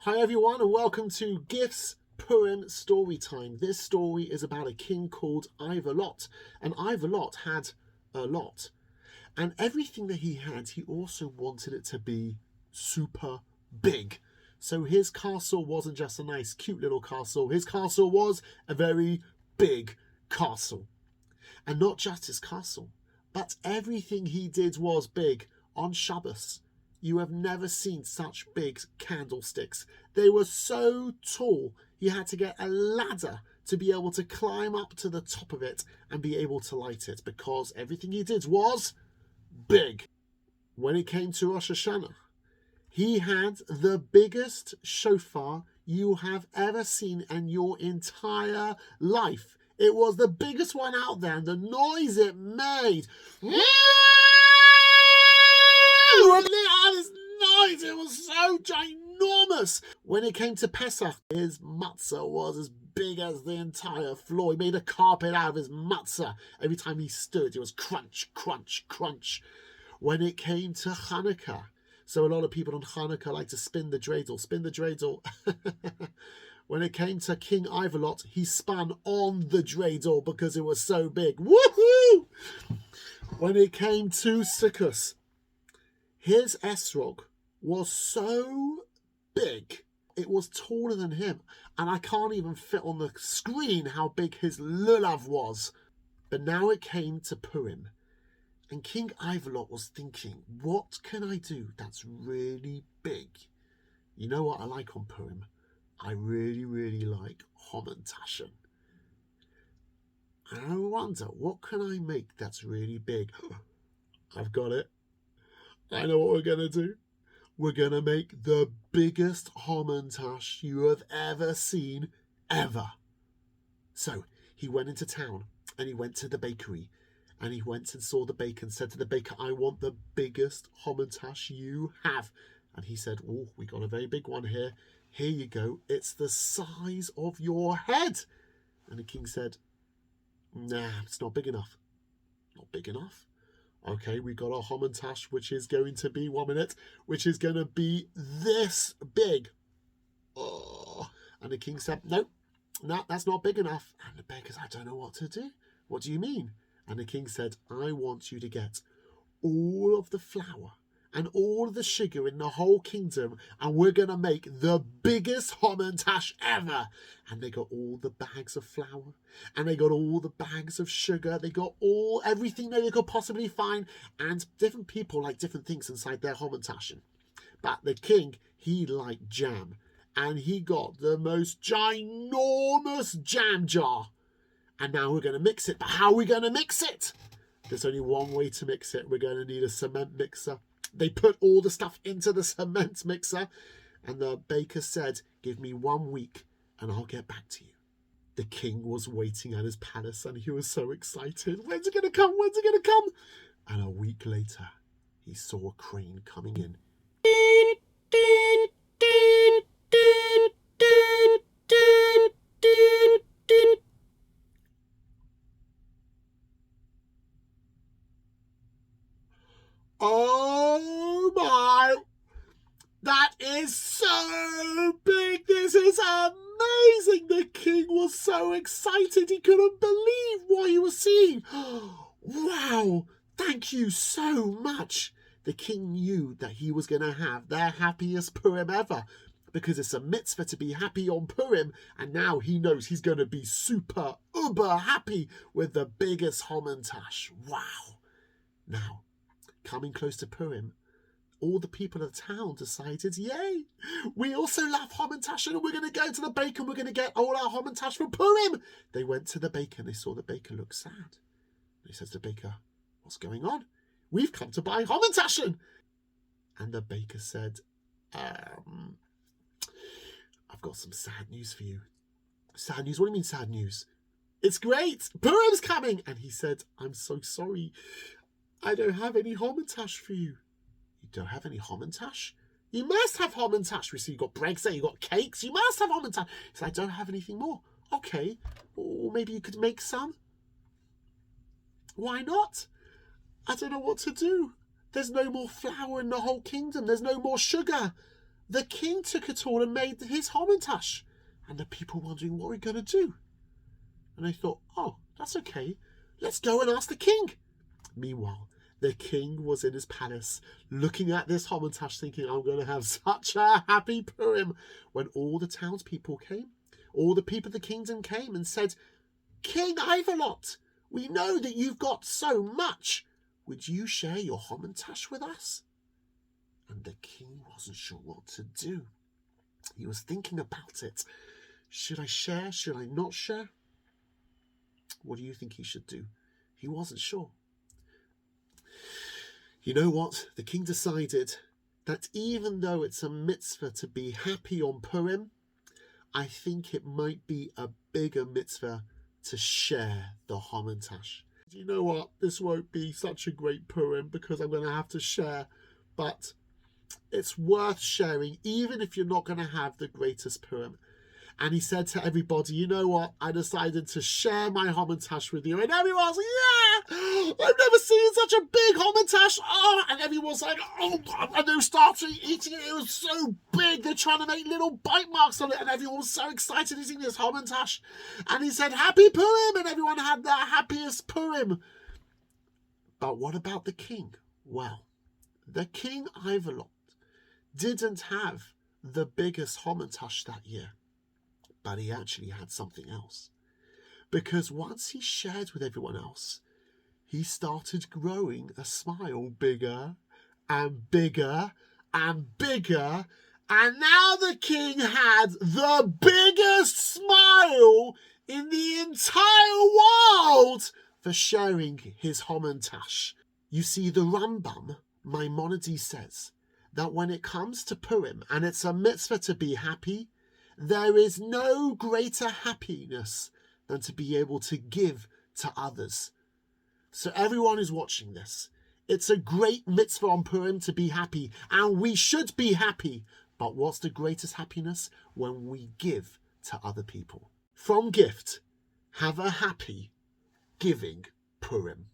Hi everyone and welcome to Gifts Purim story time. This story is about a king called Ivor Lot. And Ivor Lot had a lot. And everything that he had, he also wanted it to be super big. So his castle wasn't just a nice cute little castle. His castle was a very big castle. And not just his castle, but everything he did was big. On Shabbos, you have never seen such big candlesticks. They were so tall, you had to get a ladder to be able to climb up to the top of it and be able to light it, because everything he did was big. When it came to Rosh Hashanah, he had the biggest shofar you have ever seen in your entire life. It was the biggest one out there, and the noise it made. It was so ginormous. When it came to Pesach, his matzah was as big as the entire floor. He made a carpet out of his matzah. Every time he stood, it was crunch, crunch, crunch. When it came to Hanukkah, so a lot of people on Hanukkah like to spin the dreidel. When it came to King Ivalot, he spun on the dreidel because it was so big. Woohoo! When it came to Sukkot, his esrog was so big, it was taller than him. And I can't even fit on the screen how big his lulav was. But now it came to Purim. And King Ivalot was thinking, what can I do that's really big? You know what I like on Purim? I really, really like hamentashen. And I wonder, what can I make that's really big? I've got it. I know what we're going to do. We're going to make the biggest hamantash you have ever seen, ever. So he went into town and he went to the bakery and he went and saw the baker and said to the baker, I want the biggest hamantash you have. And he said, oh, we got a very big one here. Here you go. It's the size of your head. And the king said, nah, it's not big enough. Not big enough? Okay, we got our hamantash, which is going to be, 1 minute, which is going to be this big. Oh. And the king said, no, that's not big enough. And the baker said, I don't know what to do. What do you mean? And the king said, I want you to get all of the flour and all of the sugar in the whole kingdom, and we're going to make the biggest hamantash ever. And they got all the bags of flour, and they got all the bags of sugar, they got everything that they could possibly find, and different people like different things inside their hamantashen. But the king, he liked jam, and he got the most ginormous jam jar. And now we're going to mix it. But how are we going to mix it? There's only one way to mix it. We're going to need a cement mixer. They put all the stuff into the cement mixer, and the baker said, give me 1 week and I'll get back to you. The king was waiting at his palace and he was so excited. When's it going to come? When's it going to come? And a week later, he saw a crane coming in. Oh my, that is so big. This is amazing. The king was so excited. He couldn't believe what he was seeing. Wow, thank you so much. The king knew that he was going to have their happiest Purim ever, because it's a mitzvah to be happy on Purim, and now he knows he's going to be super, uber happy with the biggest hamantash. Wow. Now, coming close to Purim, all the people of the town decided, yay, we also love hamantashen, and we're going to go to the baker and we're going to get all our hamantash for Purim. They went to the baker and they saw the baker look sad. He says to the baker, what's going on? We've come to buy hamantashen. And the baker said, I've got some sad news for you. Sad news? What do you mean sad news? It's great. Purim's coming. And he said, I'm so sorry. I don't have any hamantash for you. You don't have any hamantash? You must have hamantash. We see you got breads there, you got cakes. You must have hamantash. He said, I don't have anything more. Okay, or maybe you could make some. Why not? I don't know what to do. There's no more flour in the whole kingdom. There's no more sugar. the king took it all and made his hamantash. And the people wondering what we're going to do. And they thought, oh, that's okay. Let's go and ask the king. Meanwhile, the king was in his palace looking at this hamantash thinking, I'm going to have such a happy Purim. When all the townspeople came, all the people of the kingdom came and said, King Ivalot, we know that you've got so much. Would you share your hamantash with us? And the king wasn't sure what to do. He was thinking about it. Should I share? Should I not share? What do you think he should do? He wasn't sure. You know what? The king decided that even though it's a mitzvah to be happy on Purim, I think it might be a bigger mitzvah to share the hamantash. You know what? This won't be such a great Purim because I'm going to have to share, but it's worth sharing even if you're not going to have the greatest Purim. And he said to everybody, you know what? I decided to share my hamantash with you. And everyone's like, yeah! I've never seen such a big hamantash. Oh! And everyone's like, oh! And they started eating it. It was so big. They're trying to make little bite marks on it. And everyone was so excited eating this hamantash. And he said, Happy Purim! And everyone had their happiest Purim. But what about the king? Well, the King Ivalot didn't have the biggest hamantash that year. But he actually had something else. Because once he shared with everyone else, he started growing a smile bigger and bigger and bigger. And now the king had the biggest smile in the entire world for sharing his hamantash. You see, the Rambam, Maimonides, says that when it comes to Purim and it's a mitzvah to be happy, there is no greater happiness than to be able to give to others. So everyone is watching this. It's a great mitzvah on Purim to be happy, and we should be happy. But what's the greatest happiness? When we give to other people. From Gift, have a happy giving Purim.